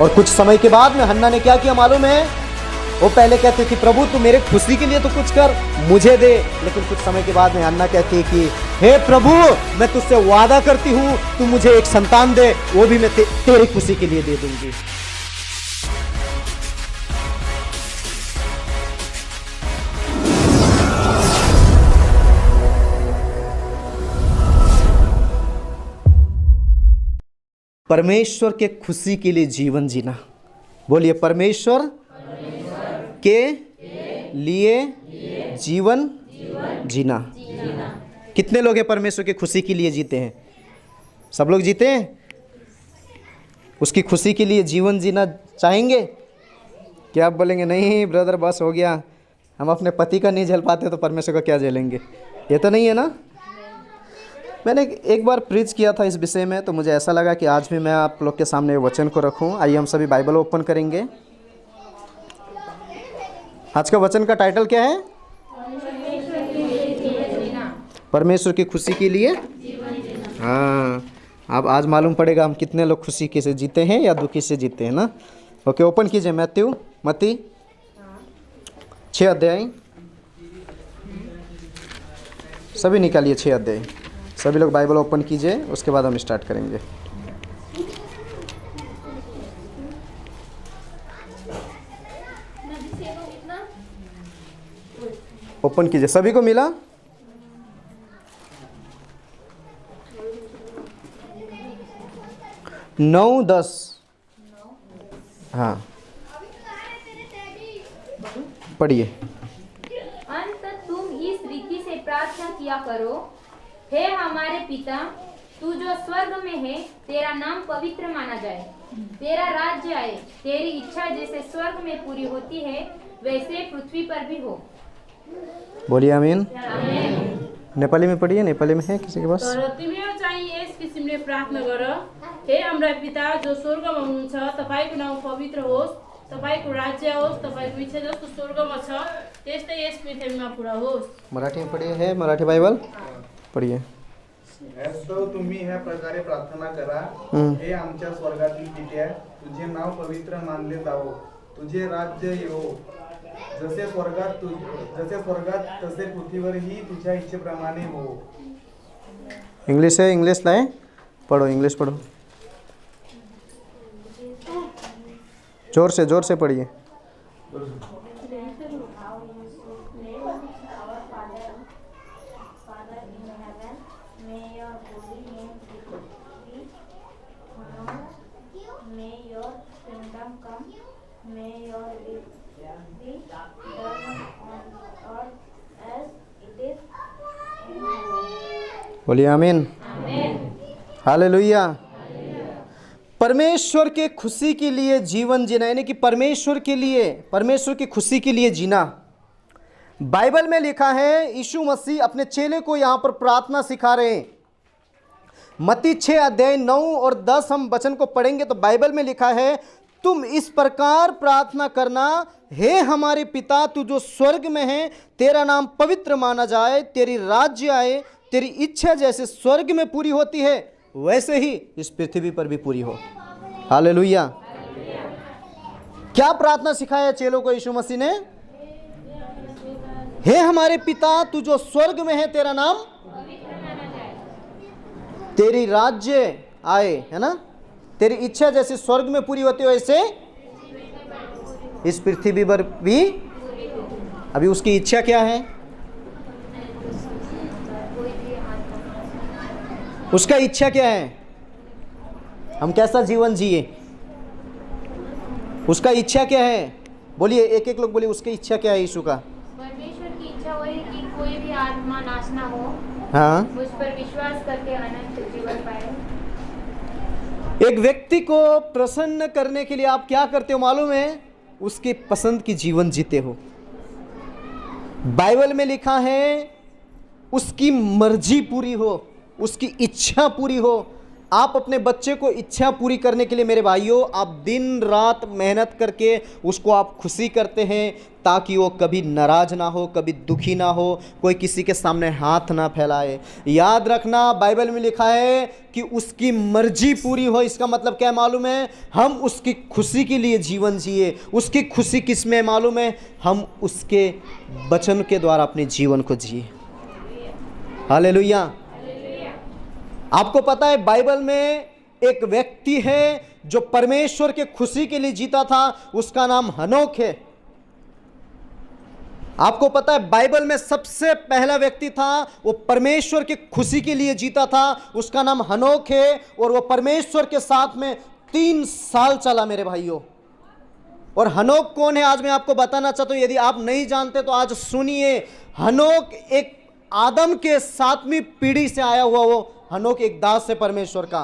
और कुछ समय के बाद में हन्ना ने क्या किया मालूम है? वो पहले कहते थे प्रभु तू मेरे खुशी के लिए तो कुछ कर, मुझे दे। लेकिन कुछ समय के बाद में हन्ना कहती है कि हे प्रभु मैं तुझसे वादा करती हूँ तू मुझे एक संतान दे, वो भी मैं तेरी खुशी के लिए दे दूंगी। परमेश्वर के खुशी के लिए जीवन जीना। बोलिए परमेश्वर के लिए जीवन जीना। कितने लोग हैं परमेश्वर के खुशी के लिए जीते हैं? सब लोग जीते हैं? उसकी खुशी के लिए जीवन जीना चाहेंगे? क्या आप बोलेंगे नहीं ब्रदर बस हो गया, हम अपने पति का नहीं झेल पाते तो परमेश्वर का क्या झेलेंगे? ये तो नहीं है ना। मैंने एक बार प्रीच किया था इस विषय में, तो मुझे ऐसा लगा कि आज भी मैं आप लोग के सामने वचन को रखूं। आइए हम सभी बाइबल ओपन करेंगे। आज का वचन का टाइटल क्या है? परमेश्वर की खुशी के लिए। हाँ, अब आज मालूम पड़ेगा हम कितने लोग खुशी के से जीते हैं या दुखी से जीते हैं ना। ओके, ओपन कीजिए मत्ती 6 अध्याय, सभी निकालिए 6 अध्याय। सभी लोग बाइबल ओपन कीजिए, उसके बाद हम स्टार्ट करेंगे। ओपन कीजिए, सभी को मिला? नौ 10। हाँ पढ़िए। अंत तुम इस रीति से प्रार्थना किया करो, हे हमारे पिता तू जो स्वर्ग में है, तेरा नाम पवित्र माना जाए, तेरा राज्य आए, तेरी इच्छा जैसे स्वर्ग में पूरी होती है वैसे पृथ्वी पर भी हो। बोलिए आमीन। आमीन। नेपाली में पढ़िए, नेपाली में है किसी के पास? तर तिमीहरू चाहिँ यस किसिमले प्रार्थना गर, हे हाम्रा पिता जो स्वर्गमा हुनुहुन्छ, तपाईँको नाम पवित्र होस्, तपाईँको राज्य होस्, तपाईँको इच्छा जस्तो स्वर्गमा छ त्यस्तै यस पृथ्वीमा पुरा होस्। मराठी में पढ़िए, है मराठी बाइबल पढ़िए। असं तुम्ही ह्या प्रकारे प्रार्थना करा, हे आमच्या स्वर्गातील पित्या, तुझे नाव पवित्र मानले जावो, तुझे राज्य येवो, जसे स्वर्गात तसे पृथ्वीवरही तुझ्या इच्छेप्रमाणे हो। इंग्लिश है, इंग्लिश लाए, पढ़ो, इंग्लिश पढ़ो, जोर से पढ़िए। बोलिए आमीन। हालेलुया। परमेश्वर के खुशी के लिए जीवन जीना, यानी कि परमेश्वर की खुशी के लिए जीना। बाइबल में लिखा है, यीशु मसीह अपने चेले को यहाँ पर प्रार्थना सिखा रहे हैं। मत्ती 6 अध्याय 9 और 10 हम वचन को पढ़ेंगे तो बाइबल में लिखा है, तुम इस प्रकार प्रार्थना करना, हे हमारे पिता तू जो स्वर्ग में है, तेरा नाम पवित्र माना जाए, तेरी राज्य आए, तेरी इच्छा जैसे स्वर्ग में पूरी होती है वैसे ही इस पृथ्वी पर भी पूरी हो। हालेलुया। क्या प्रार्थना सिखाया चेलों को यीशु मसीह ने? हे हमारे पिता तू जो स्वर्ग में है, तेरा नाम, तेरी राज्य आए, है ना, तेरी इच्छा जैसे स्वर्ग में पूरी होती है वैसे इस पृथ्वी पर भी। अभी उसकी इच्छा क्या है? उसका इच्छा क्या है? हम कैसा जीवन जिए? उसका इच्छा क्या है? बोलिए, एक एक लोग बोलिए, उसकी इच्छा क्या है यीशु का? परमेश्वर की इच्छा वही कि कोई भी आत्मा नाश ना हो, हाँ, मुझ पर विश्वास करके अनंत जीवन पाए। एक व्यक्ति को प्रसन्न करने के लिए आप क्या करते हो मालूम है? उसके पसंद की जीवन जीते हो। बाइबल में लिखा है उसकी मर्जी पूरी हो, उसकी इच्छा पूरी हो, आप अपने बच्चे को इच्छा पूरी करने के लिए मेरे भाइयों आप दिन रात मेहनत करके उसको आप खुशी करते हैं, ताकि वो कभी नाराज ना हो, कभी दुखी ना हो, कोई किसी के सामने हाथ ना फैलाए। याद रखना, बाइबल में लिखा है कि उसकी मर्जी पूरी हो। इसका मतलब क्या मालूम है? हम उसकी खुशी के लिए जीवन जिए। उसकी खुशी किस में मालूम है? हम उसके वचन के द्वारा अपने जीवन को जिए। हालेलुया। आपको पता है बाइबल में एक व्यक्ति है जो परमेश्वर के खुशी के लिए जीता था, उसका नाम हनोक है। आपको पता है बाइबल में सबसे पहला व्यक्ति था वो परमेश्वर के खुशी के लिए जीता था, उसका नाम हनोक है। और वो परमेश्वर के साथ में 3 साल चला मेरे भाइयों। और हनोक कौन है आज मैं आपको बताना चाहता हूं। यदि आप नहीं जानते तो आज सुनिए। हनोक एक आदम के 7वीं पीढ़ी से आया हुआ वो हनोक एक दास है परमेश्वर का।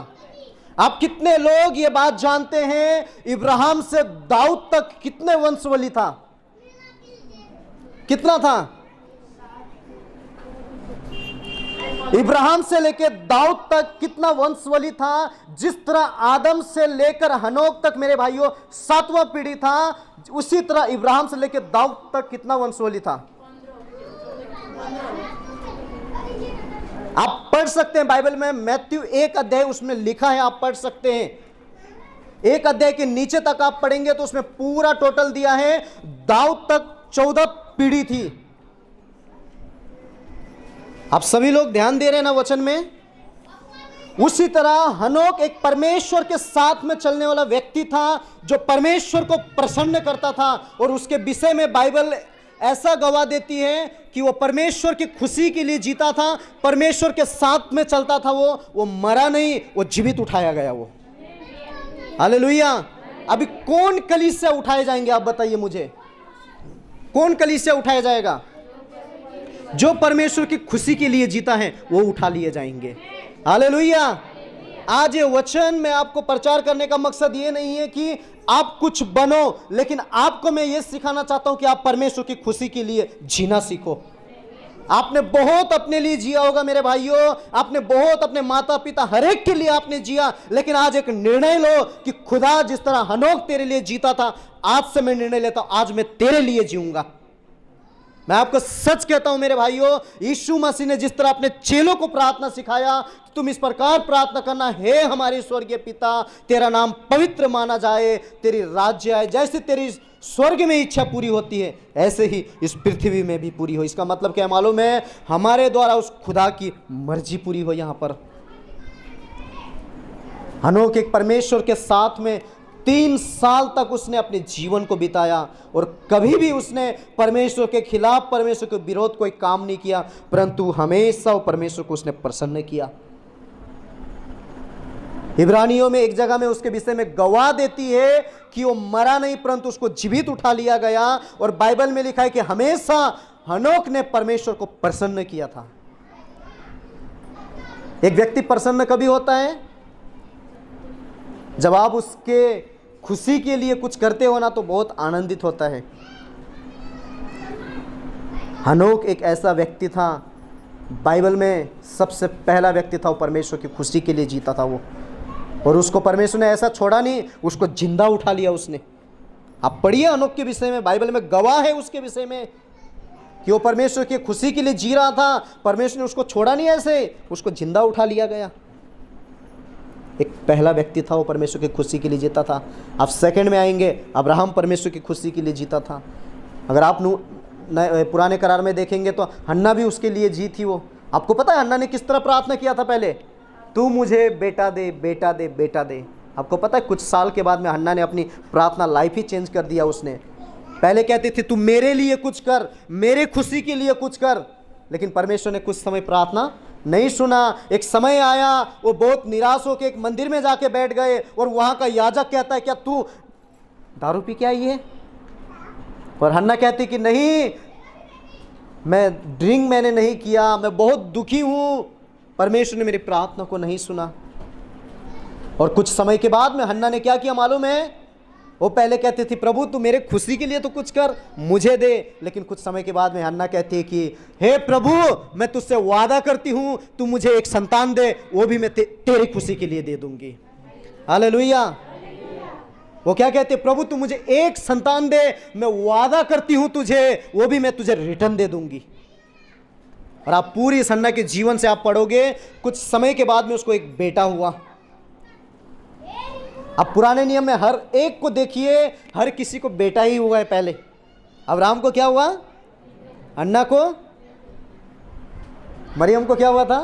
आप कितने लोग ये बात जानते हैं इब्राहिम से दाऊद तक कितने वंशवली था? कितना था? इब्राहिम से लेकर दाऊद तक कितना वंशवली था? जिस तरह आदम से लेकर हनोक तक मेरे भाइयों 7वां पीढ़ी था, उसी तरह इब्राहिम से लेकर दाऊद तक कितना वंशवली था? आप पढ़ सकते हैं बाइबल में, मैथ्यू 1 अध्याय उसमें लिखा है, आप पढ़ सकते हैं। 1 अध्याय के नीचे तक आप पढ़ेंगे तो उसमें पूरा टोटल दिया है। दाऊद तक 14 पीढ़ी थी। आप सभी लोग ध्यान दे रहे हैं ना वचन में? उसी तरह हनोक एक परमेश्वर के साथ में चलने वाला व्यक्ति था जो परमेश्वर को प्रसन्न करता था। और उसके विषय में बाइबल ऐसा गवाह देती है कि वो परमेश्वर की खुशी के लिए जीता था, परमेश्वर के साथ में चलता था। वो मरा नहीं, वो जीवित उठाया गया वो। हालेलुया। अभी कौन कलीसिया उठाए जाएंगे आप बताइए मुझे? कौन कलीसिया उठाया जाएगा? जो परमेश्वर की खुशी के लिए जीता है वो उठा लिए जाएंगे। हालेलुया। आज ये वचन में आपको प्रचार करने का मकसद ये नहीं है कि आप कुछ बनो, लेकिन आपको मैं ये सिखाना चाहता हूं कि आप परमेश्वर की खुशी के लिए जीना सीखो। आपने बहुत अपने लिए जिया होगा मेरे भाइयों, आपने बहुत अपने माता पिता हर एक के लिए आपने जिया, लेकिन आज एक निर्णय लो कि खुदा जिस तरह हनोक तेरे लिए जीता था, आज से मैं निर्णय लेता हूं आज मैं तेरे लिए जीऊंगा। मैं आपको सच कहता हूं मेरे भाइयों, यीशु मसीह ने जिस तरह अपने चेलों को प्रार्थना सिखाया, तुम इस प्रकार प्रार्थना करना, हे हमारे स्वर्गीय पिता, तेरा नाम पवित्र माना जाए, तेरी राज्य आए, जैसे तेरी स्वर्ग में इच्छा पूरी होती है ऐसे ही इस पृथ्वी में भी पूरी हो। इसका मतलब क्या मालूम है? हमारे द्वारा उस खुदा की मर्जी पूरी हो। यहां पर हनोक एक परमेश्वर के साथ में 3 साल तक उसने अपने जीवन को बिताया और कभी भी उसने परमेश्वर के खिलाफ, परमेश्वर के विरोध कोई काम नहीं किया, परंतु हमेशा वो परमेश्वर को उसने प्रसन्न किया। इब्रानियों में एक जगह में उसके विषय में गवाह देती है कि वो मरा नहीं परंतु उसको जीवित उठा लिया गया। और बाइबल में लिखा है कि हमेशा हनोक ने परमेश्वर को प्रसन्न किया था। एक व्यक्ति प्रसन्न कभी होता है जब आप उसके खुशी के लिए कुछ करते हो ना, तो बहुत आनंदित होता है। हनोक एक ऐसा व्यक्ति था, बाइबल में सबसे पहला व्यक्ति था, वो परमेश्वर की खुशी के लिए जीता था वो। और उसको परमेश्वर ने ऐसा छोड़ा नहीं, उसको जिंदा उठा लिया उसने। आप पढ़िए हनोक के विषय में, बाइबल में गवाह है उसके विषय में कि वो परमेश्वर की खुशी के लिए जी रहा था। परमेश्वर ने उसको छोड़ा नहीं, ऐसे उसको जिंदा उठा लिया गया। एक पहला व्यक्ति था वो परमेश्वर की खुशी के लिए जीता था। आप सेकंड में आएंगे, अब्राहम परमेश्वर की खुशी के लिए जीता था। अगर आप पुराने करार में देखेंगे तो हन्ना भी उसके लिए जी थी वो। आपको पता है हन्ना ने किस तरह प्रार्थना किया था? पहले तू मुझे बेटा दे, बेटा दे, बेटा दे। आपको पता है कुछ साल के बाद में हन्ना ने अपनी प्रार्थना लाइफ ही चेंज कर दिया उसने। पहले कहती थी तू मेरे लिए कुछ कर, मेरे खुशी के लिए कुछ कर, लेकिन परमेश्वर ने कुछ समय प्रार्थना नहीं सुना। एक समय आया वो बहुत निराश होकर एक मंदिर में जाके बैठ गए और वहां का याजक कहता है क्या तू दारू पी के आई है? और हन्ना कहती कि नहीं, मैं ड्रिंक मैंने नहीं किया, मैं बहुत दुखी हूं, परमेश्वर ने मेरी प्रार्थना को नहीं सुना। और कुछ समय के बाद में हन्ना ने क्या किया मालूम है? वो पहले कहती थी प्रभु तू मेरे खुशी के लिए तो कुछ कर, मुझे दे। लेकिन कुछ समय के बाद में हन्ना कहती है कि हे प्रभु मैं तुझसे वादा करती हूँ तू मुझे एक संतान दे, वो भी मैं तेरी खुशी के लिए दे दूंगी। हालेलुया। वो क्या कहते प्रभु तू मुझे एक संतान दे, मैं वादा करती हूँ तुझे, वो भी मैं तुझे रिटर्न दे दूंगी। और आप पूरी इस हन्ना के जीवन से आप पढ़ोगे, कुछ समय के बाद में उसको एक बेटा हुआ। अब पुराने नियम में हर एक को देखिए, हर किसी को बेटा ही हुआ है पहले। अब्राहम को क्या हुआ? हन्ना को, मरियम को क्या हुआ था?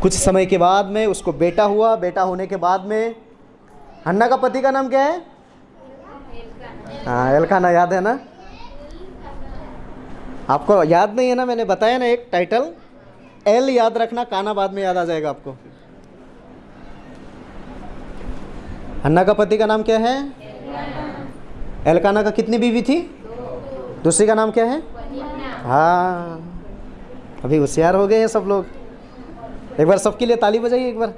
कुछ समय के बाद में उसको बेटा हुआ। बेटा होने के बाद में हन्ना का पति का नाम क्या है? एलकाना, याद है ना? आपको याद नहीं है ना? मैंने बताया ना एक टाइटल, एल याद रखना, काना बाद में याद आ जाएगा आपको। हन्ना का पति का नाम क्या है? एलकाना का कितनी बीवी थी? दूसरी का नाम क्या है? हाँ, अभी होशियार हो गए हैं सब लोग। एक बार सबके लिए ताली बजाइए एक बार।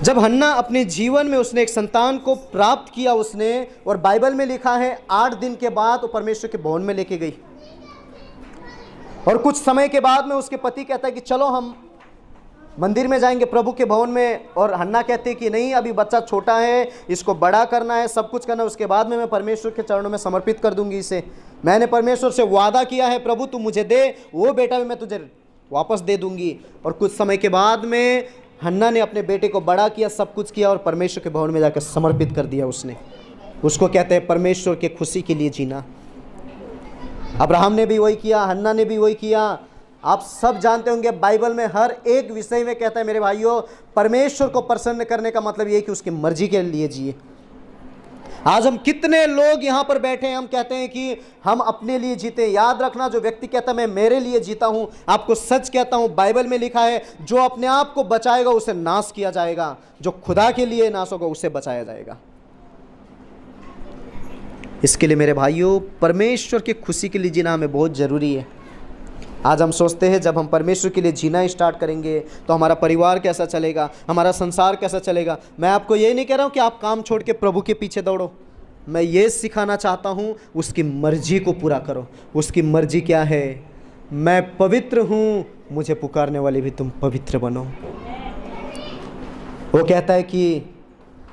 जब हन्ना अपने जीवन में उसने एक संतान को प्राप्त किया उसने, और बाइबल में लिखा है 8 दिन के बाद वो परमेश्वर के भवन में लेके गई। और कुछ समय के बाद में उसके पति कहता है कि चलो हम मंदिर में जाएंगे, प्रभु के भवन में। और हन्ना कहते कि नहीं, अभी बच्चा छोटा है, इसको बड़ा करना है, सब कुछ करना है, उसके बाद में मैं परमेश्वर के चरणों में समर्पित कर दूंगी इसे। मैंने परमेश्वर से वादा किया है प्रभु तू मुझे दे, वो बेटा भी मैं तुझे वापस दे दूंगी। और कुछ समय के बाद में हन्ना ने अपने बेटे को बड़ा किया, सब कुछ किया, और परमेश्वर के भवन में जाकर समर्पित कर दिया उसने। उसको कहते हैं परमेश्वर के खुशी के लिए जीना। अब्राहम ने भी वही किया, हन्ना ने भी वही किया। आप सब जानते होंगे बाइबल में हर एक विषय में कहता है मेरे भाइयों, परमेश्वर को प्रसन्न करने का मतलब ये है कि उसकी मर्जी के लिए जिए। आज हम कितने लोग यहाँ पर बैठे हैं, हम कहते हैं कि हम अपने लिए जीते। याद रखना, जो व्यक्ति कहता है मैं मेरे लिए जीता हूँ, आपको सच कहता हूँ, बाइबल में लिखा है जो अपने आप को बचाएगा उसे नाश किया जाएगा, जो खुदा के लिए नाश होगा उसे बचाया जाएगा। इसके लिए मेरे भाइयों परमेश्वर की खुशी के लिए जीना हमें बहुत ज़रूरी है। आज हम सोचते हैं जब हम परमेश्वर के लिए जीना स्टार्ट करेंगे तो हमारा परिवार कैसा चलेगा, हमारा संसार कैसा चलेगा। मैं आपको ये नहीं कह रहा हूँ कि आप काम छोड़ के प्रभु के पीछे दौड़ो, मैं ये सिखाना चाहता हूँ उसकी मर्जी को पूरा करो। उसकी मर्जी क्या है? मैं पवित्र हूँ, मुझे पुकारने वाले भी तुम पवित्र बनो। वो कहता है कि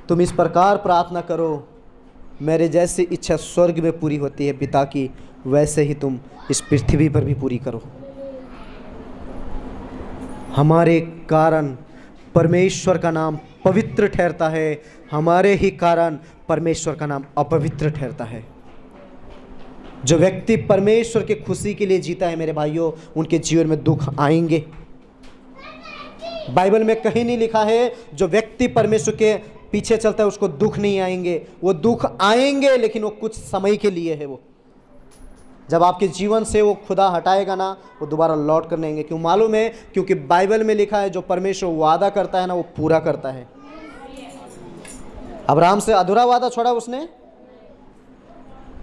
तुम इस प्रकार प्रार्थना करो, मेरे जैसी इच्छा स्वर्ग में पूरी होती है पिता की, वैसे ही तुम इस पृथ्वी पर भी पूरी करो। हमारे कारण परमेश्वर का नाम पवित्र ठहरता है, हमारे ही कारण परमेश्वर का नाम अपवित्र ठहरता है। जो व्यक्ति परमेश्वर के खुशी के लिए जीता है मेरे भाइयों, उनके जीवन में दुख आएंगे। बाइबल में कहीं नहीं लिखा है जो व्यक्ति परमेश्वर के पीछे चलता है उसको दुख नहीं आएंगे। वो दुख आएंगे लेकिन वो कुछ समय के लिए है। वो जब आपके जीवन से वो खुदा हटाएगा ना, वो दोबारा लौट कर नहीं आएंगे। क्यों मालूम है? क्योंकि बाइबल में लिखा है जो परमेश्वर वादा करता है ना वो पूरा करता है। अब्राहम से अधूरा वादा छोड़ा उसने।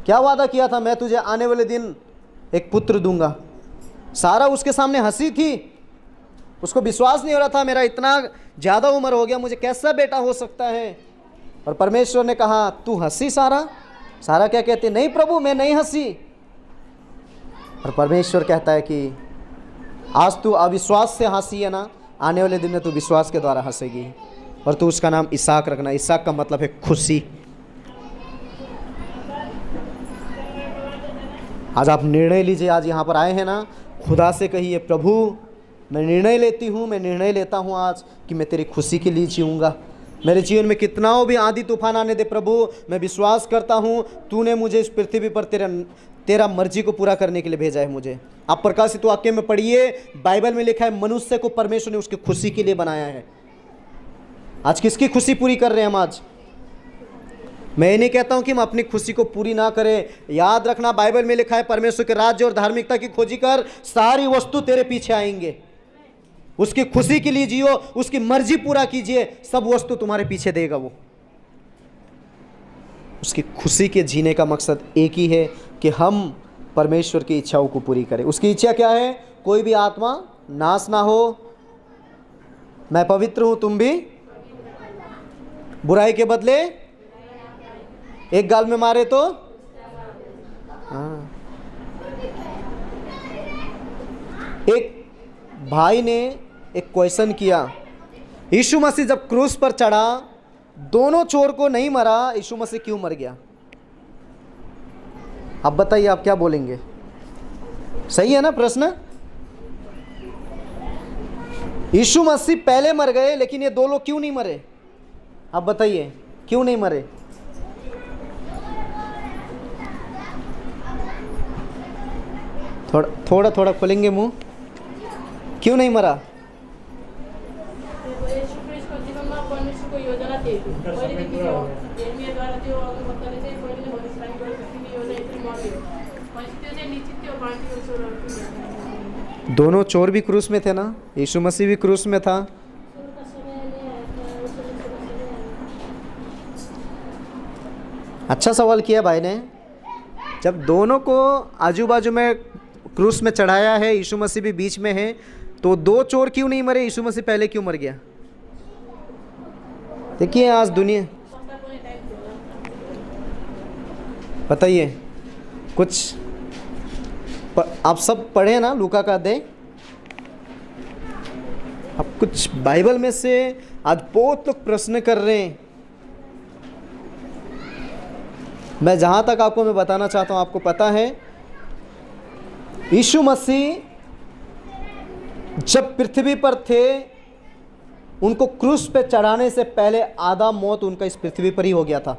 क्या वादा किया था? मैं तुझे आने वाले दिन एक पुत्र दूंगा। सारा उसके सामने हंसी थी, उसको विश्वास नहीं हो रहा था मेरा इतना ज़्यादा उम्र हो गया, मुझे कैसा बेटा हो सकता है। और परमेश्वर ने कहा तू हंसी सारा? सारा क्या कहती? नहीं प्रभु मैं नहीं हंसी। और परमेश्वर कहता है कि आज तू अविश्वास से हंसी है ना, आने वाले दिन में तू विश्वास के द्वारा हंसेगी, और तू उसका नाम इसहाक रखना। इसहाक का मतलब है खुशी। आज आप निर्णय लीजिए, आज यहाँ पर आए हैं ना, खुदा से कहिए प्रभु मैं निर्णय लेती हूँ, मैं निर्णय लेता हूँ आज कि मैं तेरी खुशी के लिए जीऊँगा। मेरे जीवन में कितना भी आंधी तूफान आने दे प्रभु, मैं विश्वास करता हूँ तूने मुझे इस पृथ्वी पर तेरा मर्जी को पूरा करने के लिए भेजा है मुझे। आप प्रकाशित वाक्य में पढ़िए, बाइबल में लिखा है मनुष्य को परमेश्वर ने उसकी खुशी के लिए बनाया है। आज किसकी खुशी पूरी कर रहे हैं हम? आज मैं ये नहीं कहता हूं कि हम अपनी खुशी को पूरी ना करें। याद रखना बाइबल में लिखा है परमेश्वर के राज्य और धार्मिकता की खोजी कर, सारी वस्तु तेरे पीछे आएंगे। उसकी खुशी के लिए जियो, उसकी मर्जी पूरा कीजिए, सब वस्तु तुम्हारे पीछे देगा वो। उसकी खुशी के जीने का मकसद एक ही है कि हम परमेश्वर की इच्छाओं को पूरी करे। उसकी इच्छा क्या है? कोई भी आत्मा नाश ना हो, मैं पवित्र हूं, तुम भी। बुराई के बदले एक गाल में मारे तो हाँ। एक भाई ने एक क्वेश्चन किया, यीशु मसीह जब क्रूस पर चढ़ा दोनों चोर को नहीं मरा, यीशु मसीह क्यों मर गया? आप बताइए, आप क्या बोलेंगे? सही है ना प्रश्न? यीशु मसीह पहले मर गए लेकिन ये दो लोग क्यों नहीं मरे? आप बताइए क्यों नहीं मरे? थोड़ा थोड़ा खोलेंगे मुंह, क्यों नहीं मरा? येशू ख्रिस्टको जीवनमा परमेश्वरको योजना थियो। पहिलेदेखि यो यिर्मियाद्वारा त्यो अगमवक्ताले चाहिँ पहिले नै भविष्यवाणी गरेको थियो कि योजना यति मर्यो। भनेपछि त्यो चाहिँ निश्चित त्यो बाँकीको चोरहरू दोनों चोर भी क्रूस में थे ना, यीशु मसीह भी क्रूस में था। अच्छा सवाल किया भाई ने। जब दोनों को आजू बाजू में क्रूस में चढ़ाया है, यीशु मसीह भी बीच में है, तो दो चोर क्यों नहीं मरे? यीशु मसीह पहले क्यों मर गया? देखिए आज दुनिया, बताइए कुछ आप सब पढ़े ना लूका का अध्याय? अब कुछ बाइबल में से आज बहुत लोग प्रश्न कर रहे हैं। मैं जहां तक आपको मैं बताना चाहता हूं, आपको पता है यीशु मसीह जब पृथ्वी पर थे, उनको क्रूस पे चढ़ाने से पहले आधा मौत उनका इस पृथ्वी पर ही हो गया था।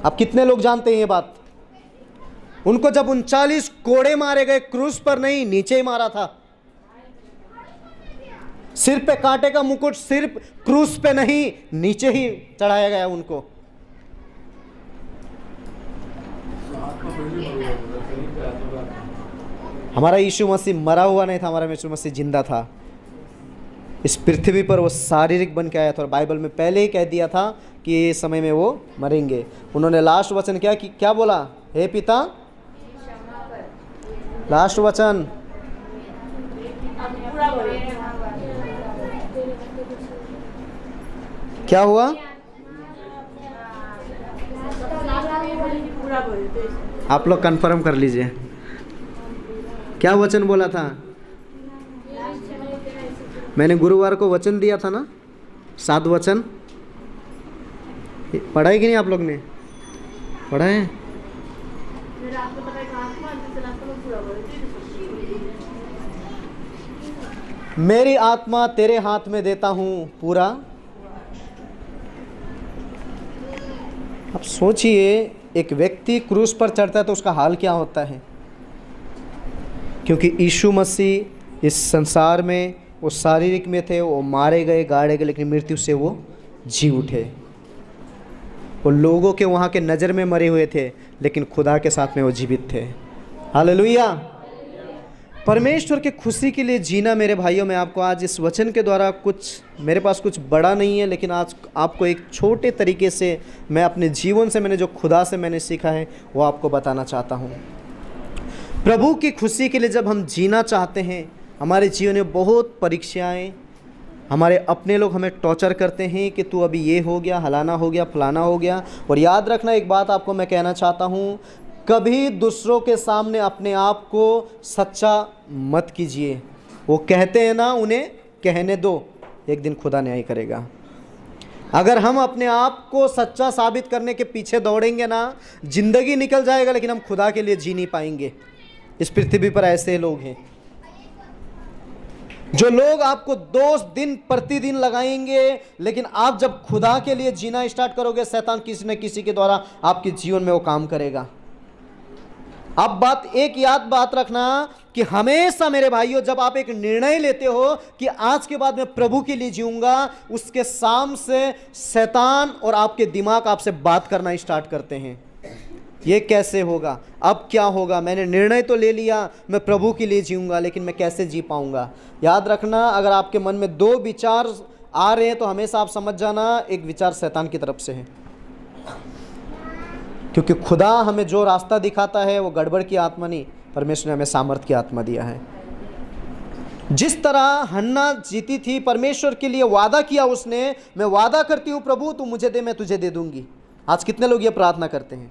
आप कितने लोग जानते हैं ये बात? उनको जब 39 कोड़े मारे गए, क्रूस पर नहीं, नीचे ही मारा था। सिर पे कांटे का मुकुट, सिर्फ क्रूस पे नहीं, नीचे ही चढ़ाया गया उनको। हमारा यीशु मसीह मरा हुआ नहीं था, हमारा यीशु मसीह जिंदा था। इस पृथ्वी पर वो शारीरिक बन के आया था और बाइबल में पहले ही कह दिया था कि ये समय में वो मरेंगे। उन्होंने लास्ट वचन क्या बोला? हे पिता, लास्ट वचन क्या हुआ? आप लोग कंफर्म कर लीजिए, क्या वचन बोला था? मैंने गुरुवार को वचन दिया था ना, 7 वचन पढ़ा है कि नहीं? आप लोग ने पढ़ा है? मेरी आत्मा तेरे हाथ में देता हूं पूरा। अब सोचिए, एक व्यक्ति क्रूस पर चढ़ता है तो उसका हाल क्या होता है? क्योंकि यीशु मसीह इस संसार में वो शारीरिक में थे, वो मारे गए, गाड़े गए, लेकिन मृत्यु से वो जी उठे। वो लोगों के वहाँ के नज़र में मरे हुए थे, लेकिन खुदा के साथ में वो जीवित थे। हालेलुया। परमेश्वर की खुशी के लिए जीना मेरे भाइयों, मैं आपको आज इस वचन के द्वारा मेरे पास कुछ बड़ा नहीं है, लेकिन आज आपको एक छोटे तरीके से मैं अपने जीवन से मैंने जो खुदा से मैंने सीखा है वो आपको बताना चाहता हूँ। प्रभु की खुशी के लिए जब हम जीना चाहते हैं, हमारे जीवन में बहुत परीक्षाएं, हमारे अपने लोग हमें टॉर्चर करते हैं कि तू अभी ये हो गया, हलाना हो गया, फलाना हो गया। और याद रखना, एक बात आपको मैं कहना चाहता हूँ, कभी दूसरों के सामने अपने आप को सच्चा मत कीजिए। वो कहते हैं ना, उन्हें कहने दो, एक दिन खुदा न्याय करेगा। अगर हम अपने आप को सच्चा साबित करने के पीछे दौड़ेंगे ना, जिंदगी निकल जाएगा, लेकिन हम खुदा के लिए जी नहीं पाएंगे। इस पृथ्वी पर ऐसे लोग हैं जो लोग आपको दोष दिन प्रतिदिन लगाएंगे, लेकिन आप जब खुदा के लिए जीना स्टार्ट करोगे, शैतान किसी न किसी के द्वारा आपके जीवन में वो काम करेगा। अब एक याद बात रखना कि हमेशा मेरे भाइयों, जब आप एक निर्णय लेते हो कि आज के बाद मैं प्रभु के लिए जीऊंगा, उसके साम से शैतान और आपके दिमाग आपसे बात करना स्टार्ट करते हैं। ये कैसे होगा? अब क्या होगा? मैंने निर्णय तो ले लिया, मैं प्रभु के लिए जीऊंगा, लेकिन मैं कैसे जी पाऊंगा? याद रखना, अगर आपके मन में 2 विचार आ रहे हैं तो हमेशा आप समझ जाना एक विचार शैतान की तरफ से है। क्योंकि खुदा हमें जो रास्ता दिखाता है वो गड़बड़ की आत्मा नहीं, परमेश्वर ने हमें सामर्थ की आत्मा दिया है। जिस तरह हन्ना जीती थी, परमेश्वर के लिए वादा किया उसने, मैं वादा करती हूँ प्रभु तू मुझे दे, मैं तुझे दे दूंगी। आज कितने लोग ये प्रार्थना करते हैं?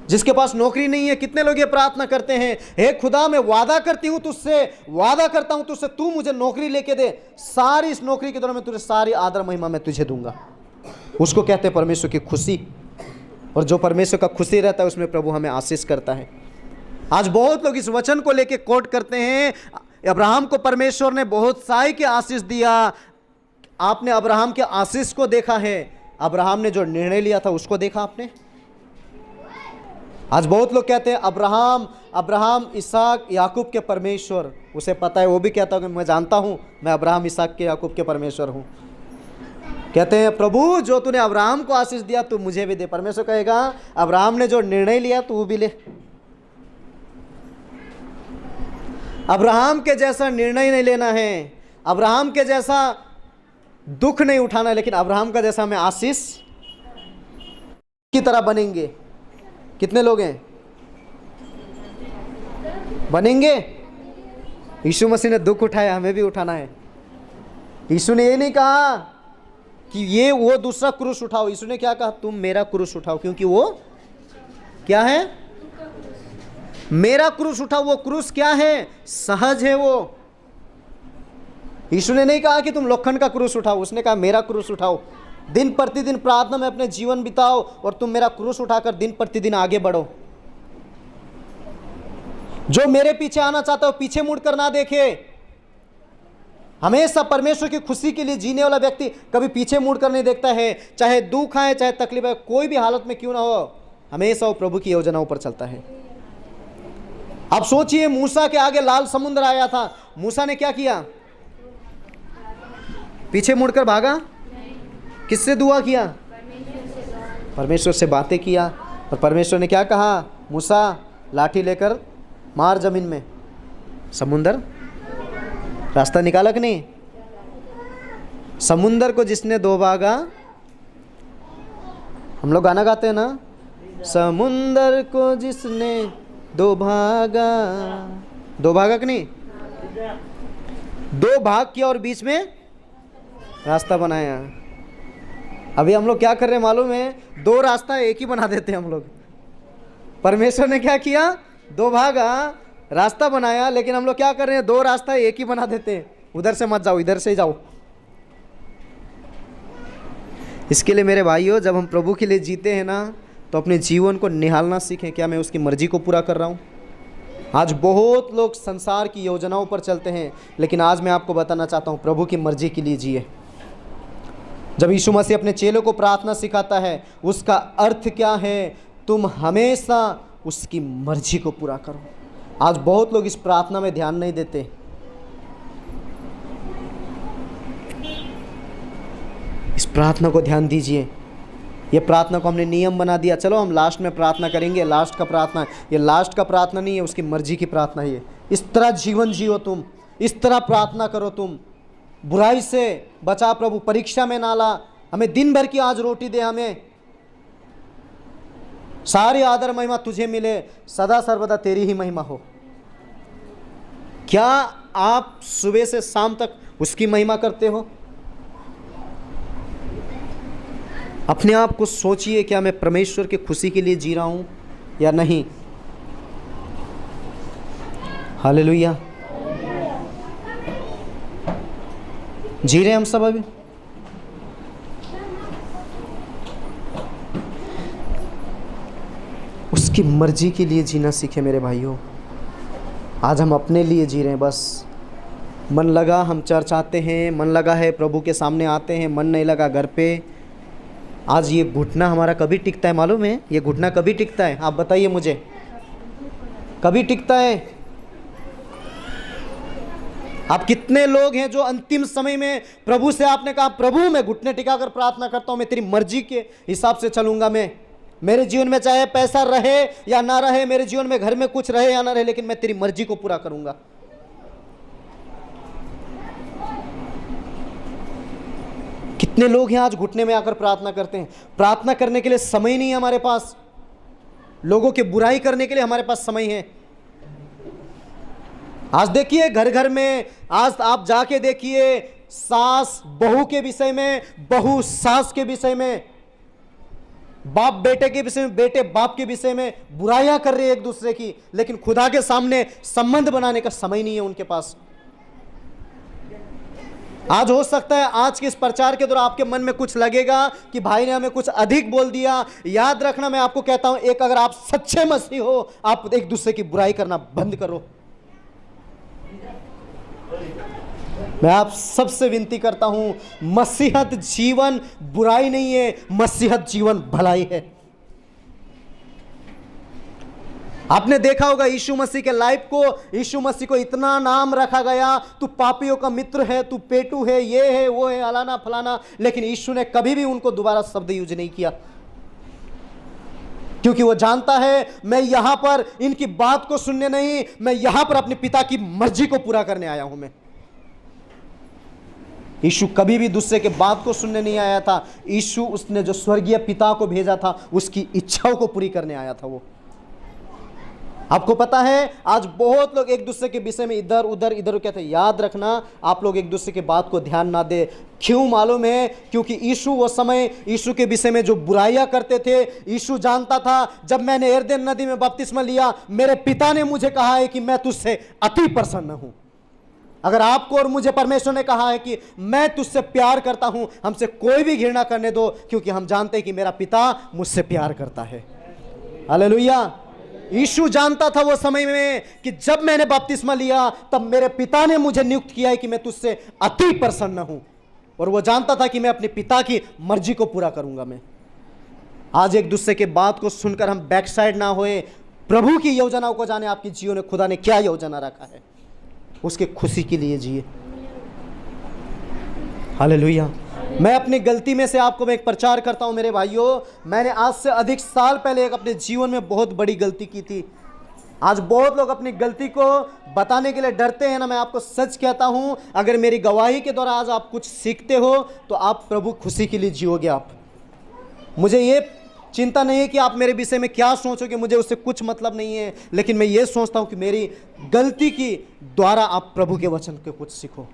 जिसके पास नौकरी नहीं है, कितने लोग ये प्रार्थना करते हैं, हे खुदा मैं वादा करती हूँ तुझसे, वादा करता हूँ तुझसे, तू मुझे नौकरी लेके दे, सारी इस नौकरी के दौरान मैं तुझे सारी आदर महिमा मैं तुझे दूंगा। उसको कहते हैं परमेश्वर की खुशी। और जो परमेश्वर का खुशी रहता है उसमें प्रभु हमें आशीष करता है। आज बहुत लोग इस वचन को लेके कोट करते हैं, अब्राहम को परमेश्वर ने बहुत साई के आशीष दिया। आपने अब्राहम के आशीष को देखा है? अब्राहम ने जो निर्णय लिया था उसको देखा आपने? आज बहुत लोग कहते हैं अब्राहम इसहाक याकूब के परमेश्वर, उसे पता है, वो भी कहता है कि मैं जानता हूँ मैं अब्राहम इसहाक के याकूब के परमेश्वर हूँ। कहते हैं प्रभु जो तूने अब्राहम को आशीष दिया तू मुझे भी दे। परमेश्वर कहेगा अब्राहम ने जो निर्णय लिया तू भी ले। अब्राहम के जैसा निर्णय नहीं लेना है, अब्राहम के जैसा दुख नहीं उठाना है, लेकिन अब्राहम का जैसा हमें आशीष की तरह बनेंगे। कितने लोग हैं बनेंगे? यीशु मसीह ने दुख उठाया, हमें भी उठाना है। यीशु ने ये नहीं कहा कि ये वो दूसरा क्रूस उठाओ, यीशु ने क्या कहा? तुम मेरा क्रूस उठाओ, क्योंकि वो क्या है? मेरा क्रूस उठाओ। वो क्रूस क्या है? सहज है वो। यीशु ने नहीं कहा कि तुम लोखंड का क्रूस उठाओ, उसने कहा मेरा क्रूस उठाओ। दिन प्रतिदिन प्रार्थना में अपने जीवन बिताओ और तुम मेरा क्रूस उठाकर दिन प्रतिदिन आगे बढ़ो। जो मेरे पीछे आना चाहता है वो पीछे मुड़कर ना देखे। हमेशा परमेश्वर की खुशी के लिए जीने वाला व्यक्ति कभी पीछे मुड़कर नहीं देखता है। चाहे दुख आए, चाहे तकलीफ आए, कोई भी हालत में क्यों ना हो, हमेशा वो प्रभु की योजनाओं पर चलता है। अब सोचिए, मूसा के आगे लाल समुद्र आया था, मूसा ने क्या किया? पीछे मुड़कर भागा? किससे दुआ किया? परमेश्वर से बातें किया। और परमेश्वर ने क्या कहा? मूसा लाठी लेकर मार जमीन में। समुंदर रास्ता निकाला कि नहीं? समुंदर को जिसने दो भागा, हम लोग गाना गाते हैं ना, समुंदर को जिसने दो भागा कि नहीं? दो भाग किया और बीच में रास्ता बनाया। अभी हम लोग क्या कर रहे हैं मालूम है? दो रास्ता एक ही बना देते हैं हम लोग। परमेश्वर ने क्या किया? दो भागा, रास्ता बनाया, लेकिन हम लोग क्या कर रहे हैं? दो रास्ता एक ही बना देते हैं। उधर से मत जाओ, इधर से ही जाओ। इसके लिए मेरे भाइयों, जब हम प्रभु के लिए जीते हैं ना, तो अपने जीवन को निहालना सीखें, क्या मैं उसकी मर्जी को पूरा कर रहा हूँ? आज बहुत लोग संसार की योजनाओं पर चलते हैं, लेकिन आज मैं आपको बताना चाहता हूँ प्रभु की मर्जी के लिए जिए। जब यीशु मसीह अपने चेलों को प्रार्थना सिखाता है, उसका अर्थ क्या है? तुम हमेशा उसकी मर्जी को पूरा करो। आज बहुत लोग इस प्रार्थना में ध्यान नहीं देते। इस प्रार्थना को ध्यान दीजिए। ये प्रार्थना को हमने नियम बना दिया, चलो हम लास्ट में प्रार्थना करेंगे, लास्ट का प्रार्थना है। ये लास्ट का प्रार्थना नहीं है, उसकी मर्जी की प्रार्थना है। इस तरह जीवन जियो तुम, इस तरह प्रार्थना करो तुम। बुराई से बचा प्रभु, परीक्षा में ना ला, हमें दिन भर की आज रोटी दे, हमें सारी आदर महिमा तुझे मिले, सदा सर्वदा तेरी ही महिमा हो। क्या आप सुबह से शाम तक उसकी महिमा करते हो? अपने आप को सोचिए, क्या मैं परमेश्वर की खुशी के लिए जी रहा हूं या नहीं? हालेलुया। जी रहे हम सब अभी? उसकी मर्जी के लिए जीना सीखे मेरे भाइयों। आज हम अपने लिए जी रहे हैं बस। मन लगा हम चर्च आते हैं, मन लगा है प्रभु के सामने आते हैं, मन नहीं लगा घर पे। आज ये घुटना हमारा कभी टिकता है मालूम है? ये घुटना कभी टिकता है? आप बताइए मुझे, कभी टिकता है? आप कितने लोग हैं जो अंतिम समय में प्रभु से आपने कहा प्रभु मैं घुटने टिकाकर प्रार्थना करता हूं, मैं तेरी मर्जी के हिसाब से चलूंगा। मैं मेरे जीवन में चाहे पैसा रहे या ना रहे, मेरे जीवन में घर में कुछ रहे या ना रहे, लेकिन मैं तेरी मर्जी को पूरा करूंगा। कितने लोग हैं आज घुटने में आकर प्रार्थना करते हैं, प्रार्थना करने के लिए समय नहीं है हमारे पास, लोगों की बुराई करने के लिए हमारे पास समय है। आज देखिए घर घर में, आज आप जाके देखिए, सास बहू के विषय में, बहू सास के विषय में, बाप बेटे के विषय में, बेटे बाप के विषय में बुराइयां कर रहे हैं एक दूसरे की, लेकिन खुदा के सामने संबंध बनाने का समय नहीं है उनके पास। आज हो सकता है आज के इस प्रचार के दौरान आपके मन में कुछ लगेगा कि भाई ने हमें कुछ अधिक बोल दिया। याद रखना, मैं आपको कहता हूं, एक अगर आप सच्चे मसीह हो, आप एक दूसरे की बुराई करना बंद करो। मैं आप सबसे विनती करता हूं, मसीहत जीवन बुराई नहीं है, मसीहत जीवन भलाई है। आपने देखा होगा यीशु मसीह के लाइफ को, यीशु मसीह को इतना नाम रखा गया, तू पापियों का मित्र है, तू पेटू है, ये है, वो है, अलाना फलाना, लेकिन यीशु ने कभी भी उनको दोबारा शब्द यूज नहीं किया, क्योंकि वो जानता है मैं यहां पर इनकी बात को सुनने नहीं, मैं यहां पर अपने पिता की मर्जी को पूरा करने आया हूं। मैं यीशु कभी भी दूसरे के बात को सुनने नहीं आया था। यीशु उसने जो स्वर्गीय पिता को भेजा था उसकी इच्छाओं को पूरी करने आया था वो। आपको पता है आज बहुत लोग एक दूसरे के विषय में इधर उधर कहते हैं। याद रखना, आप लोग एक दूसरे के बात को ध्यान ना दे। क्यों मालूम है? क्योंकि यीशु वो समय यीशु के विषय में जो बुराइयां करते थे, यीशु जानता था जब मैंने यरदन नदी में बपतिस्मा लिया, मेरे पिता ने मुझे कहा है कि मैं तुझसे अति प्रसन्न हूं। अगर आपको और मुझे परमेश्वर ने कहा है कि मैं तुझसे प्यार करता हूं, हमसे कोई भी घृणा करने दो, क्योंकि हम जानते हैं कि मेरा पिता मुझसे प्यार करता है। हालेलुया। यीशु जानता था वो समय में कि जब मैंने बपतिस्मा लिया तब मेरे पिता ने मुझे नियुक्त किया है कि मैं तुझसे अति प्रसन्न हूं, और वो जानता था कि मैं अपने पिता की मर्जी को पूरा करूंगा। मैं आज एक दूसरे के बात को सुनकर हम बैकसाइड ना होए, प्रभु की योजनाओं को जाने। आपके जीवन में खुदा ने क्या योजना रखा है, उसके खुशी के लिए जिए। हालेलुया। मैं अपनी गलती में से आपको मैं एक प्रचार करता हूं मेरे भाइयों, मैंने आज से अधिक साल पहले एक अपने जीवन में बहुत बड़ी गलती की थी। आज बहुत लोग अपनी गलती को बताने के लिए डरते हैं ना। मैं आपको सच कहता हूं, अगर मेरी गवाही के द्वारा आज आप कुछ सीखते हो तो आप प्रभु खुशी के लिए जियोगे। आप, मुझे ये चिंता नहीं है कि आप मेरे विषय में क्या सोचोगे, मुझे उससे कुछ मतलब नहीं है, लेकिन मैं ये सोचता हूं कि मेरी गलती की द्वारा आप प्रभु के वचन के कुछ सीखो।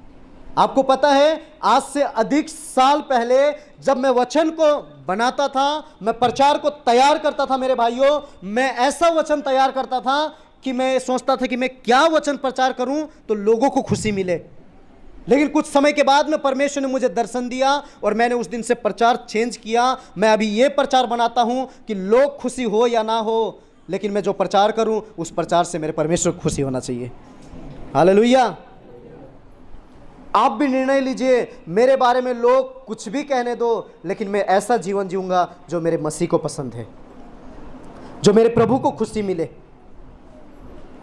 आपको पता है, आज से अधिक साल पहले जब मैं वचन को बनाता था, मैं प्रचार को तैयार करता था मेरे भाइयों, मैं ऐसा वचन तैयार करता था कि मैं सोचता था कि मैं क्या वचन प्रचार करूं तो लोगों को खुशी मिले। लेकिन कुछ समय के बाद में परमेश्वर ने मुझे दर्शन दिया और मैंने उस दिन से प्रचार चेंज किया। मैं अभी ये प्रचार बनाता हूं कि लोग खुशी हो या ना हो, लेकिन मैं जो प्रचार करूं उस प्रचार से मेरे परमेश्वर को खुशी होना चाहिए। हालेलुया। आप भी निर्णय लीजिए, मेरे बारे में लोग कुछ भी कहने दो, लेकिन मैं ऐसा जीवन जीऊंगा जो मेरे मसीह को पसंद है, जो मेरे प्रभु को खुशी मिले।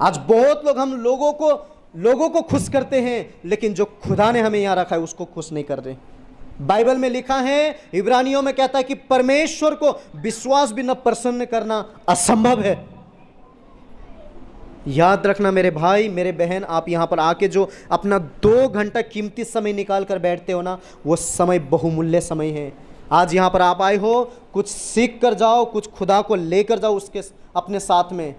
आज बहुत लोग हम लोगों को खुश करते हैं, लेकिन जो खुदा ने हमें यहाँ रखा है उसको खुश नहीं कर रहे। बाइबल में लिखा है, इब्रानियों में कहता है कि परमेश्वर को विश्वास भी न प्रसन्न करना असंभव है। याद रखना मेरे भाई मेरे बहन, आप यहाँ पर आके जो अपना 2 घंटा कीमती समय निकाल कर बैठते हो ना, वो समय बहुमूल्य समय है। आज यहाँ पर आप आए हो, कुछ सीख कर जाओ, कुछ खुदा को लेकर जाओ उसके अपने साथ में।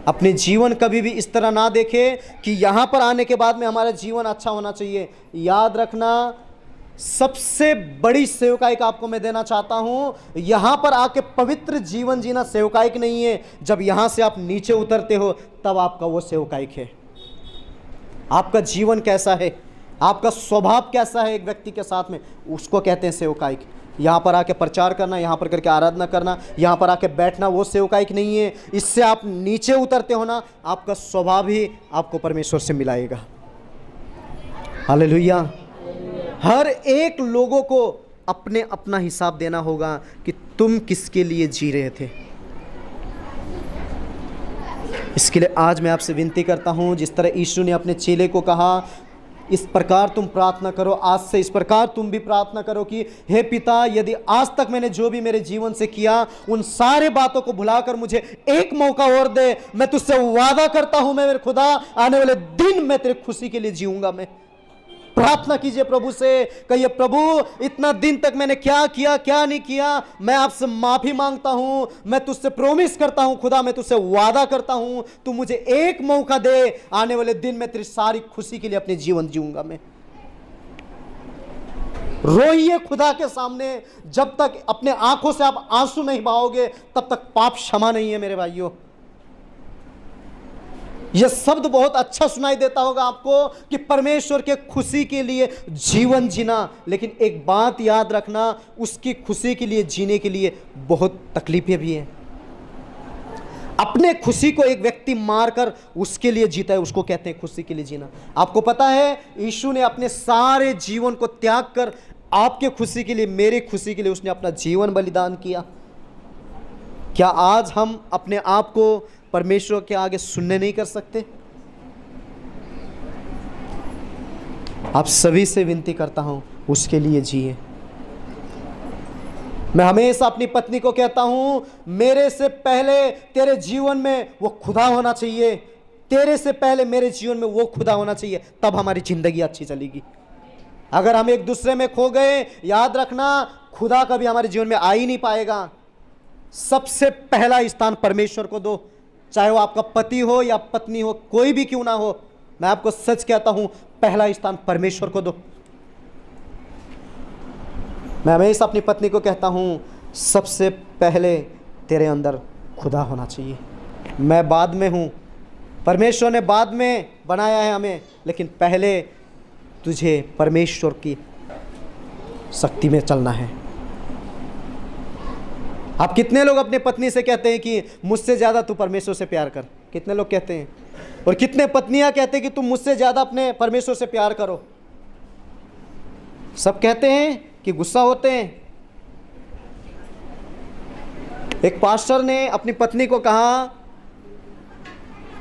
अपने जीवन कभी भी इस तरह ना देखे कि यहाँ पर आने के बाद में हमारा जीवन अच्छा होना चाहिए। याद रखना, सबसे बड़ी सेवकाई आपको मैं देना चाहता हूं, यहां पर आके पवित्र जीवन जीना सेवकाई नहीं है। जब यहां से आप नीचे उतरते हो तब आपका वो सेवकाई है। आपका जीवन कैसा है, आपका स्वभाव कैसा है एक व्यक्ति के साथ में, उसको कहते हैं सेवकाई। यहां पर आके प्रचार करना, यहां पर करके आराधना करना, यहां पर आके बैठना, वो सेवकाई नहीं है। इससे आप नीचे उतरते हो ना, आपका स्वभाव ही आपको परमेश्वर से मिलाएगा। हालेलुया। हर एक लोगों को अपने अपना हिसाब देना होगा कि तुम किसके लिए जी रहे थे। इसके लिए आज मैं आपसे विनती करता हूं, जिस तरह यीशु ने अपने चेले को कहा इस प्रकार तुम प्रार्थना करो, आज से इस प्रकार तुम भी प्रार्थना करो कि हे पिता, यदि आज तक मैंने जो भी मेरे जीवन से किया उन सारे बातों को भुलाकर मुझे एक मौका और दे। मैं तुझसे वादा करता हूं, मैं मेरे खुदा आने वाले दिन मैं तेरे खुशी के लिए जीऊंगा। मैं प्रार्थना कीजिए प्रभु से, कहिए प्रभु इतना दिन तक मैंने क्या किया क्या नहीं किया, मैं आपसे माफी मांगता हूं, मैं तुझसे प्रॉमिस करता हूं खुदा, मैं तुझसे वादा करता हूं, तू मुझे एक मौका दे, आने वाले दिन में तेरी सारी खुशी के लिए अपने जीवन जीऊंगा मैं। रोइए खुदा के सामने, जब तक अपने आंखों से आप आंसू नहीं बहाओगे तब तक पाप क्षमा नहीं है मेरे भाइयों। यह शब्द बहुत अच्छा सुनाई देता होगा आपको कि परमेश्वर के खुशी के लिए जीवन जीना, लेकिन एक बात याद रखना, उसकी खुशी के लिए जीने के लिए बहुत तकलीफें भी हैं। अपने खुशी को एक व्यक्ति मारकर उसके लिए जीता है, उसको कहते हैं खुशी के लिए जीना। आपको पता है यीशु ने अपने सारे जीवन को त्याग कर आपके खुशी के लिए, मेरी खुशी के लिए उसने अपना जीवन बलिदान किया। क्या आज हम अपने आप को परमेश्वर के आगे सुनने नहीं कर सकते? आप सभी से विनती करता हूं उसके लिए जिए। मैं हमेशा अपनी पत्नी को कहता हूं, मेरे से पहले तेरे जीवन में वो खुदा होना चाहिए, तेरे से पहले मेरे जीवन में वो खुदा होना चाहिए, तब हमारी जिंदगी अच्छी चलेगी। अगर हम एक दूसरे में खो गए, याद रखना खुदा कभी हमारे जीवन में आ ही नहीं पाएगा। सबसे पहला स्थान परमेश्वर को दो, चाहे वो आपका पति हो या पत्नी हो, कोई भी क्यों ना हो, मैं आपको सच कहता हूं पहला स्थान परमेश्वर को दो। मैं हमेशा अपनी पत्नी को कहता हूं, सबसे पहले तेरे अंदर खुदा होना चाहिए, मैं बाद में हूं, परमेश्वर ने बाद में बनाया है हमें, लेकिन पहले तुझे परमेश्वर की शक्ति में चलना है। आप कितने लोग अपने पत्नी से कहते हैं कि मुझसे ज़्यादा तू परमेश्वर से प्यार कर? कितने लोग कहते हैं? और कितने पत्नियां कहते हैं कि तुम मुझसे ज़्यादा अपने परमेश्वर से प्यार करो? सब कहते हैं कि गुस्सा होते हैं। एक पास्टर ने अपनी पत्नी को कहा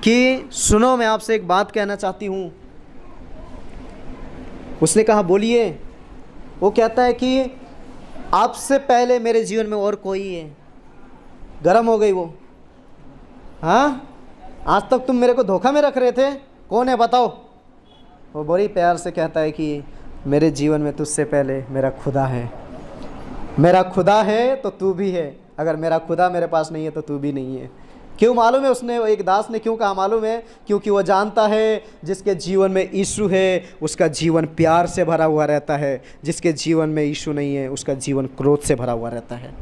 कि सुनो, मैं आपसे एक बात कहना चाहती हूँ। उसने कहा बोलिए। वो कहता है कि आपसे पहले मेरे जीवन में और कोई है। गर्म हो गई वो। हाँ, आज तक तुम मेरे को धोखा में रख रहे थे, कौन है बताओ? वो बड़ी प्यार से कहता है कि मेरे जीवन में तुझसे पहले मेरा खुदा है। मेरा खुदा है तो तू भी है, अगर मेरा खुदा मेरे पास नहीं है तो तू भी नहीं है। क्यों मालूम है? उसने, एक दास ने क्यों कहा मालूम है? क्योंकि वो जानता है जिसके जीवन में यीशु है उसका जीवन प्यार से भरा हुआ रहता है, जिसके जीवन में यीशु नहीं है उसका जीवन क्रोध से भरा हुआ रहता है।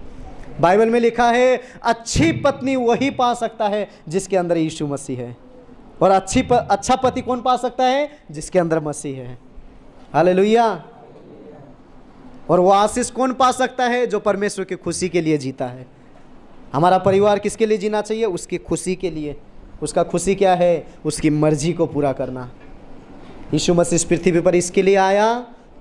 बाइबल में लिखा है अच्छी पत्नी वही पा सकता है जिसके अंदर यीशु मसीह है, और अच्छा पति कौन पा सकता है? जिसके अंदर मसीह है। हालेलुया। और वो आशीष कौन पा सकता है? जो परमेश्वर की खुशी के लिए जीता है। हमारा परिवार किसके लिए जीना चाहिए? उसकी खुशी के लिए। उसका खुशी क्या है? उसकी मर्जी को पूरा करना। यीशु मसीह इस पृथ्वी पर इसके लिए आया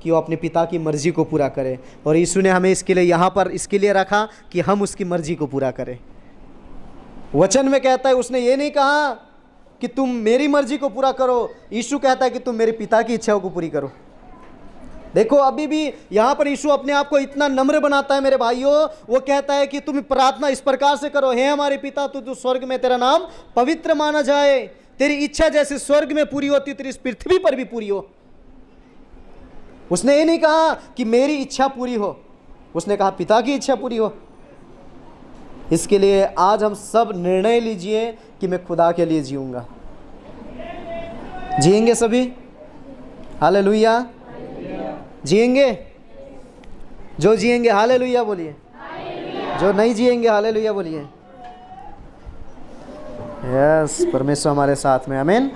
कि वो अपने पिता की मर्जी को पूरा करे, और यीशु ने हमें इसके लिए यहाँ पर इसके लिए रखा कि हम उसकी मर्जी को पूरा करें। वचन में कहता है, उसने ये नहीं कहा कि तुम मेरी मर्जी को पूरा करो, यीशु कहता है कि तुम मेरे पिता की इच्छाओं को पूरी करो। देखो अभी भी यहाँ पर यीशु अपने आप को इतना नम्र बनाता है मेरे भाइयों। वो कहता है कि तुम प्रार्थना इस प्रकार से करो, हे हमारे पिता तू जो स्वर्ग में, तेरा नाम पवित्र माना जाए, तेरी इच्छा जैसे स्वर्ग में पूरी होती तेरी इस पृथ्वी पर भी पूरी हो। उसने ये नहीं कहा कि मेरी इच्छा पूरी हो, उसने कहा पिता की इच्छा पूरी हो। इसके लिए आज हम सब निर्णय लीजिए कि मैं खुदा के लिए जीऊंगा। जिएंगे सभी? हालेलुया। जिएंगे? जो जिएंगे हालेलुया बोलिए, जो नहीं जिएंगे हालेलुया बोलिए। यस, परमेश्वर हमारे साथ में। आमीन।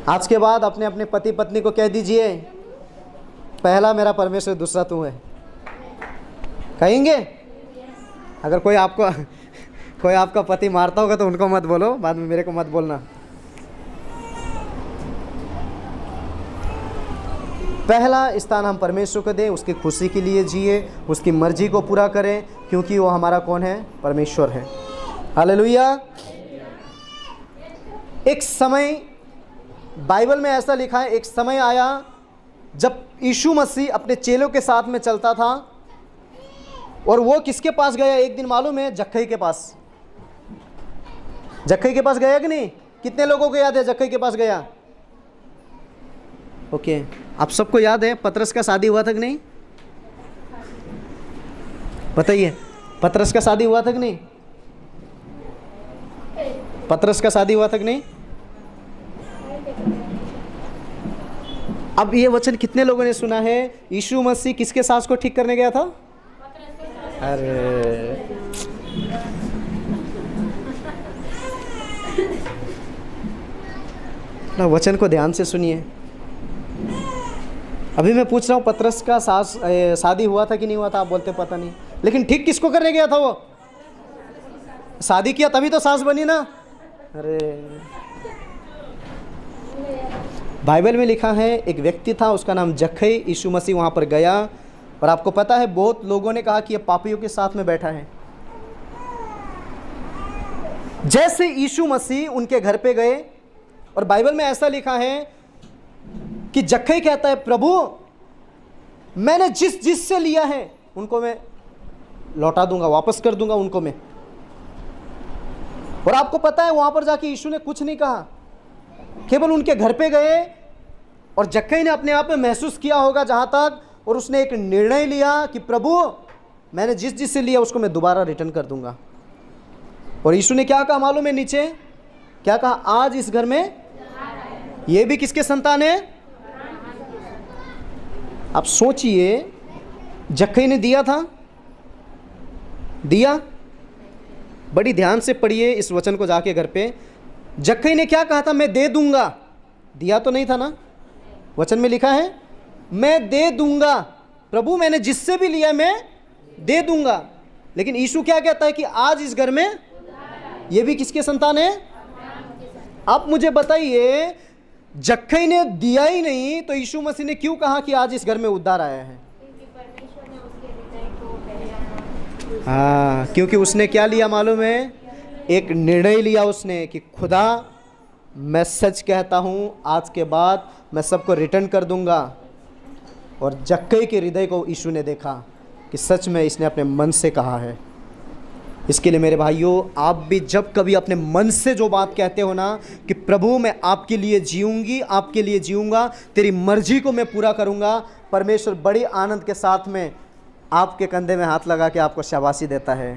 आज के बाद अपने अपने पति पत्नी को कह दीजिए, पहला मेरा परमेश्वर, दूसरा तू है। कहेंगे? अगर कोई आपका पति मारता होगा तो उनको मत बोलो, बाद में मेरे को मत बोलना। पहला स्थान हम परमेश्वर को दें, उसकी खुशी के लिए जिए, उसकी मर्जी को पूरा करें, क्योंकि वो हमारा कौन है? परमेश्वर है। हालेलुया। एक समय बाइबल में ऐसा लिखा है, एक समय आया जब यीशु मसीह अपने चेलों के साथ में चलता था, और वो किसके पास गया एक दिन मालूम है? जक्कई के पास। जक्कई के पास गया कि नहीं? कितने लोगों को याद है जक्कई के पास गया? ओके, आप सबको याद है पतरस का शादी हुआ था कि नहीं? बताइए, पतरस का शादी हुआ था कि नहीं? पतरस का शादी हुआ था कि नहीं? अब ये वचन कितने लोगों ने सुना है? यीशु मसीह किसके सास को ठीक करने गया था? अरे ना, वचन को ध्यान से सुनिए। अभी मैं पूछ रहा हूँ पतरस का शादी हुआ था कि नहीं हुआ था? आप बोलते पता नहीं, लेकिन ठीक किसको करने गया था वो? शादी किया तभी तो सास बनी ना। अरे बाइबल में लिखा है एक व्यक्ति था, उसका नाम जक्कई। यीशु मसीह वहाँ पर गया और आपको पता है बहुत लोगों ने कहा कि ये पापियों के साथ में बैठा है। जैसे यीशु मसीह उनके घर पे गए और बाइबल में ऐसा लिखा है कि जक्कई कहता है, प्रभु मैंने जिस से लिया है उनको मैं लौटा दूंगा, वापस कर दूंगा उनको मैं। और आपको पता है वहां पर जाके यीशु ने कुछ नहीं कहा, केवल उनके घर पे गए और जक्कई ने अपने आप में महसूस किया होगा जहां तक, और उसने एक निर्णय लिया कि प्रभु मैंने जिस से लिया उसको मैं दोबारा रिटर्न कर दूंगा। और यीशु ने क्या कहा मालूम है? नीचे क्या कहा? आज इस घर में ये भी किसके संतान है? आप सोचिए, जक्कई ने दिया था, दिया। बड़ी ध्यान से पढ़िए इस वचन को जाके घर पे। जक्कई ने क्या कहा था? मैं दे दूंगा। दिया तो नहीं था ना? वचन में लिखा है मैं दे दूंगा, प्रभु मैंने जिससे भी लिया मैं दे दूंगा। लेकिन यीशु क्या कहता है कि आज इस घर में ये भी किसके संतान है? आप मुझे बताइए, जक्कई ने दिया ही नहीं तो यीशु मसीह ने क्यों कहा कि आज इस घर में उद्धार आया है? हाँ, क्योंकि उसने क्या लिया मालूम है? एक निर्णय लिया उसने कि खुदा मैं सच कहता हूँ, आज के बाद मैं सबको रिटर्न कर दूंगा। और जक्कई के हृदय को यीशु ने देखा कि सच में इसने अपने मन से कहा है। इसके लिए मेरे भाइयों, आप भी जब कभी अपने मन से जो बात कहते हो ना कि प्रभु मैं आपके लिए जीऊंगी, आपके लिए जीऊंगा, तेरी मर्जी को मैं पूरा करूंगा, परमेश्वर बड़ी आनंद के साथ में आपके कंधे में हाथ लगा के आपको शाबाशी देता है।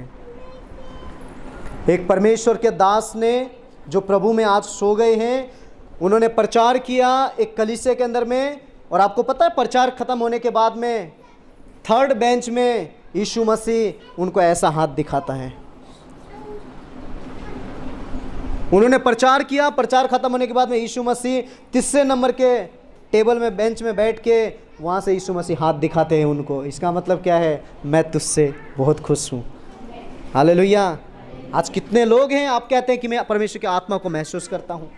एक परमेश्वर के दास ने जो प्रभु में आज सो गए हैं, उन्होंने प्रचार किया एक कलीसिया के अंदर में, और आपको पता है प्रचार खत्म होने के बाद में थर्ड बेंच में यीशु मसीह उनको ऐसा हाथ दिखाता है। उन्होंने प्रचार किया, प्रचार खत्म होने के बाद में यीशु मसीह तीसरे नंबर के टेबल में बेंच में बैठ के वहाँ से यीशु मसीह हाथ दिखाते हैं उनको। इसका मतलब क्या है? मैं तुझसे बहुत खुश हूँ। हालेलुया। आज कितने लोग हैं आप कहते हैं कि मैं परमेश्वर की आत्मा को महसूस करता हूँ।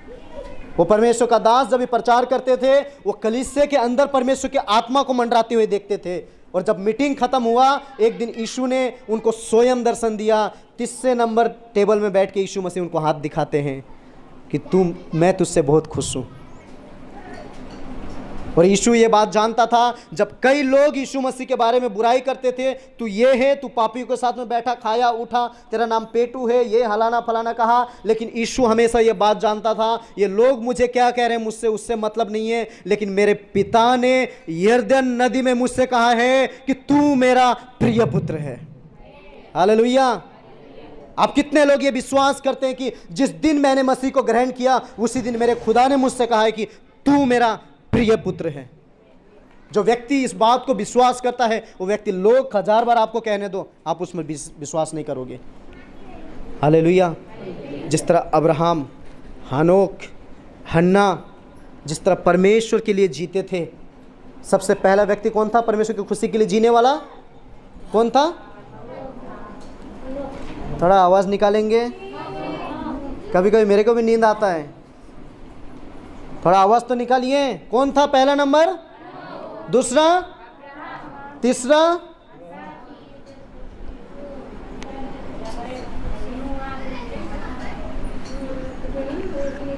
वो परमेश्वर का दास जब भी प्रचार करते थे, वो कलीसिया के अंदर परमेश्वर की आत्मा को मंडराते हुए देखते थे। और जब मीटिंग खत्म हुआ, एक दिन यीशु ने उनको स्वयं दर्शन दिया। तीसरे नंबर टेबल में बैठ के यीशु मसीह उनको हाथ दिखाते हैं कि मैं तुझसे बहुत खुश हूँ। और यीशु ये बात जानता था, जब कई लोग यीशु मसीह के बारे में बुराई करते थे, तू ये है, तू पापियों के साथ में बैठा खाया उठा, तेरा नाम पेटू है, ये हलाना फलाना कहा। लेकिन यीशु हमेशा ये बात जानता था, ये लोग मुझे क्या कह रहे हैं मुझसे उससे मतलब नहीं है, लेकिन मेरे पिता ने यरदन नदी में मुझसे कहा है कि तू मेरा प्रिय पुत्र है। हालेलुया। आप कितने लोग ये विश्वास करते हैं कि जिस दिन मैंने मसीह को ग्रहण किया उसी दिन मेरे खुदा ने मुझसे कहा है कि तू मेरा प्रिय पुत्र है। जो व्यक्ति इस बात को विश्वास करता है, वो व्यक्ति लोग 1000 बार आपको कहने दो, आप उसमें विश्वास नहीं करोगे। हालेलुया। जिस तरह अब्राहम, हनोक, हन्ना जिस तरह परमेश्वर के लिए जीते थे, सबसे पहला व्यक्ति कौन था परमेश्वर की खुशी के लिए जीने वाला? कौन था? थोड़ा आवाज निकालेंगे? कभी कभी मेरे को भी नींद आता है, थोड़ा आवाज तो निकालिए। कौन था पहला नंबर? दूसरा? तीसरा?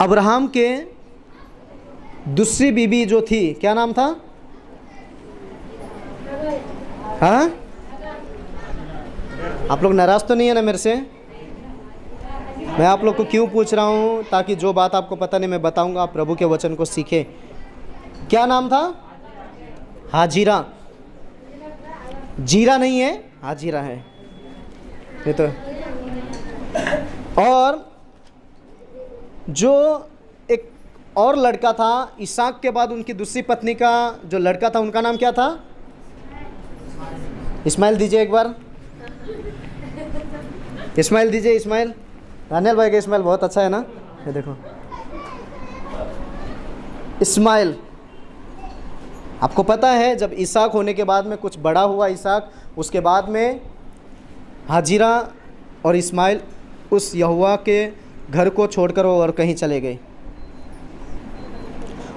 अब्राहम के दूसरी बीबी जो थी, क्या नाम था? हाँ, आप लोग नाराज तो नहीं है ना मेरे से? मैं आप लोग को क्यों पूछ रहा हूँ, ताकि जो बात आपको पता नहीं मैं बताऊंगा, आप प्रभु के वचन को सीखें। क्या नाम था? हाजिरा। जीरा नहीं है, हाजिरा है ये तो। और जो एक और लड़का था इसहाक के बाद, उनकी दूसरी पत्नी का जो लड़का था उनका नाम क्या था? इस्माइल दीजिए एक बार, इस्माइल दीजिए, इस्माइल। दानियल भाई का इस्माइल बहुत अच्छा है ना, ये देखो इस्माइल। आपको पता है जब इसहाक होने के बाद में कुछ बड़ा हुआ इसहाक, उसके बाद में हाजिरा और इस्माइल उस यहोवा के घर को छोड़कर और कहीं चले गए।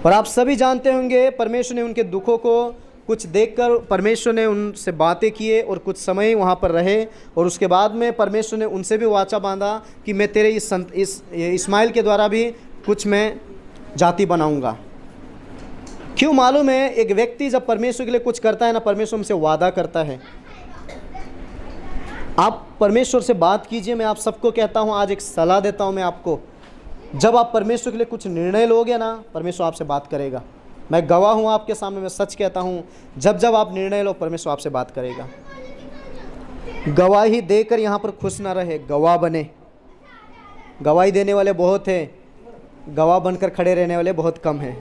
और आप सभी जानते होंगे परमेश्वर ने उनके दुखों को कुछ देखकर परमेश्वर ने उनसे बातें किए और कुछ समय वहाँ पर रहे। और उसके बाद में परमेश्वर ने उनसे भी वाचा बांधा कि मैं तेरे इस इस्माइल के द्वारा भी कुछ मैं जाति बनाऊंगा। क्यों मालूम है? एक व्यक्ति जब परमेश्वर के लिए कुछ करता है ना, परमेश्वर उनसे वादा करता है। आप परमेश्वर से बात कीजिए। मैं आप सबको कहता हूँ, आज एक सलाह देता हूँ मैं आपको, जब आप परमेश्वर के लिए कुछ निर्णय लोगे ना, परमेश्वर आपसे बात करेगा। मैं गवाह हूँ आपके सामने, मैं सच कहता हूँ, जब जब आप निर्णय लो परमेश्वर आपसे बात करेगा। गवाही देकर यहाँ पर खुश ना रहे, गवाह बने। गवाही देने वाले बहुत हैं, गवाह बनकर खड़े रहने वाले बहुत कम हैं।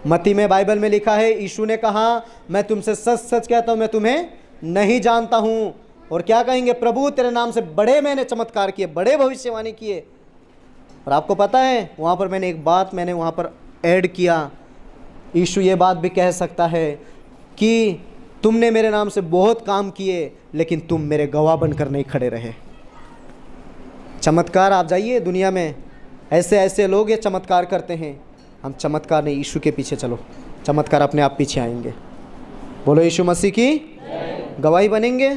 मत्ती में बाइबल में लिखा है, यीशु ने कहा मैं तुमसे सच सच कहता हूँ मैं तुम्हें नहीं जानता हूँ। और क्या कहेंगे? प्रभु तेरे नाम से बड़े मैंने चमत्कार किए, बड़े भविष्यवाणी किए। और आपको पता है वहाँ पर मैंने एक बात मैंने वहाँ पर ऐड किया, यीशु ये बात भी कह सकता है कि तुमने मेरे नाम से बहुत काम किए लेकिन तुम मेरे गवाह बनकर नहीं खड़े रहे। चमत्कार, आप जाइए दुनिया में, ऐसे ऐसे लोग ये चमत्कार करते हैं। हम चमत्कार नहीं, यीशु के पीछे चलो, चमत्कार अपने आप पीछे आएंगे। बोलो यीशु मसीह की गवाही बनेंगे।